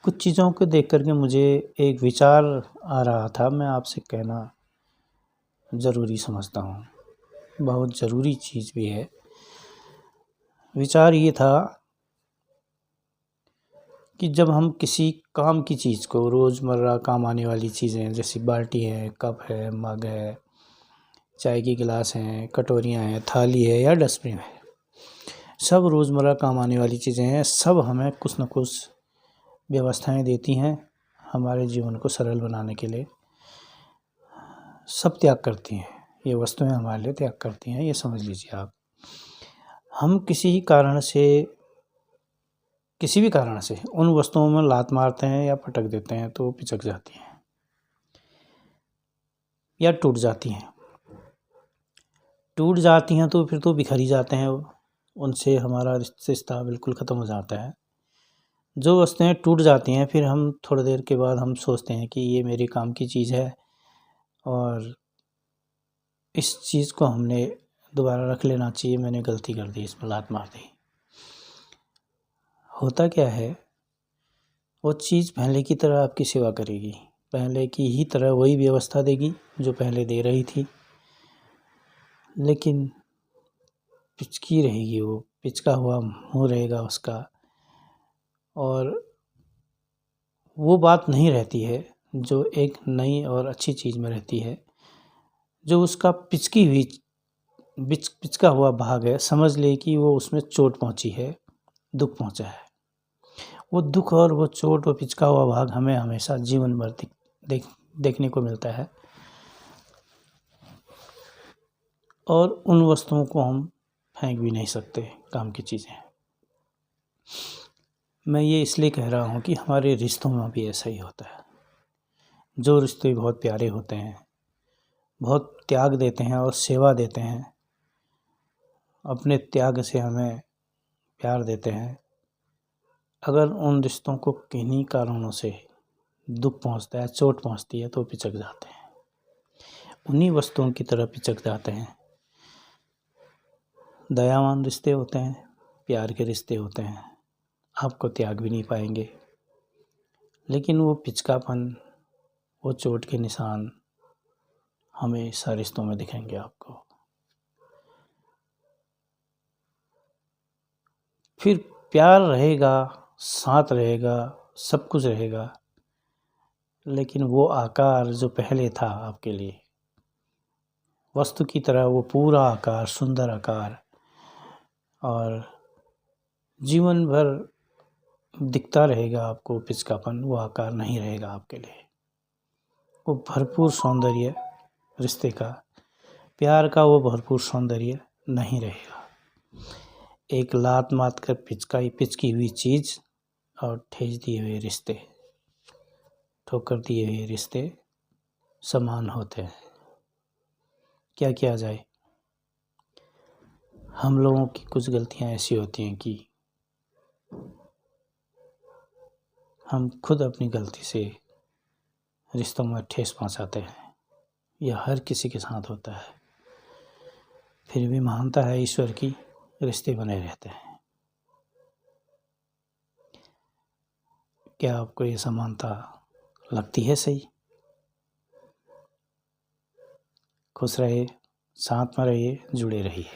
कुछ चीज़ों को देख कर के मुझे एक विचार आ रहा था, मैं आपसे कहना ज़रूरी समझता हूँ, बहुत ज़रूरी चीज़ भी है। विचार ये था कि जब हम किसी काम की चीज़ को, रोज़मर्रा काम आने वाली चीज़ें जैसे बाल्टी है, कप है, मग है, चाय की गिलास हैं, कटोरियाँ हैं, थाली है या डस्टबिन है, सब रोज़मर्रा काम आने वाली चीज़ें हैं। सब हमें कुछ न कुछ व्यवस्थाएं देती हैं हमारे जीवन को सरल बनाने के लिए। सब त्याग करती हैं, ये वस्तुएं हमारे लिए त्याग करती हैं, ये समझ लीजिए आप। हम किसी भी कारण से उन वस्तुओं में लात मारते हैं या पटक देते हैं तो वो पिचक जाती हैं या टूट जाती हैं। टूट जाती हैं तो फिर तो बिखर ही जाते हैं, उनसे हमारा रिश्ता बिल्कुल ख़त्म हो जाता है। जो वस्तुएं टूट जाती हैं फिर हम थोड़ी देर के बाद हम सोचते हैं कि ये मेरे काम की चीज़ है और इस चीज़ को हमने दोबारा रख लेना चाहिए, मैंने गलती कर दी, इसमें लात मार दी। होता क्या है, वो चीज़ पहले की तरह आपकी सेवा करेगी, पहले की ही तरह वही व्यवस्था देगी जो पहले दे रही थी, लेकिन पिचकी रहेगी, वो पिचका हुआ मुँह रहेगा उसका, और वो बात नहीं रहती है जो एक नई और अच्छी चीज़ में रहती है। जो उसका पिचका हुआ भाग है, समझ ले कि वो उसमें चोट पहुंची है, दुख पहुंचा है। वो दुख और वो चोट, वो पिचका हुआ भाग हमें हमेशा जीवन भर देखने को मिलता है, और उन वस्तुओं को हम फेंक भी नहीं सकते, काम की चीज़ें। मैं ये इसलिए कह रहा हूँ कि हमारे रिश्तों में भी ऐसा ही होता है। जो रिश्ते बहुत प्यारे होते हैं, बहुत त्याग देते हैं और सेवा देते हैं, अपने त्याग से हमें प्यार देते हैं, अगर उन रिश्तों को किन्हीं कारणों से दुख पहुंचता है, चोट पहुंचती है तो पिचक जाते हैं, उन्हीं वस्तुओं की तरह पिचक जाते हैं। दयावान रिश्ते होते हैं, प्यार के रिश्ते होते हैं, आपको त्याग भी नहीं पाएंगे, लेकिन वो पिचकापन, वो चोट के निशान हमेशा रिश्तों में दिखेंगे आपको। फिर प्यार रहेगा, साथ रहेगा, सब कुछ रहेगा, लेकिन वो आकार जो पहले था आपके लिए, वस्तु की तरह वो पूरा आकार, सुंदर आकार, और जीवन भर दिखता रहेगा आपको पिचकापन, वो आकार नहीं रहेगा आपके लिए। वो भरपूर सौंदर्य रिश्ते का, प्यार का वो भरपूर सौंदर्य नहीं रहेगा। एक लात मार कर पिचकी हुई चीज़ और ठेस दिए हुए रिश्ते, ठोकर दिए हुए रिश्ते समान होते हैं। क्या किया जाए, हम लोगों की कुछ गलतियां ऐसी होती हैं कि हम खुद अपनी गलती से रिश्तों में ठेस पहुंचाते हैं। यह हर किसी के साथ होता है, फिर भी महानता है ईश्वर की, रिश्ते बने रहते हैं। क्या आपको ये समानता लगती है सही? खुश रहिए, साथ में रहिए, जुड़े रहिए।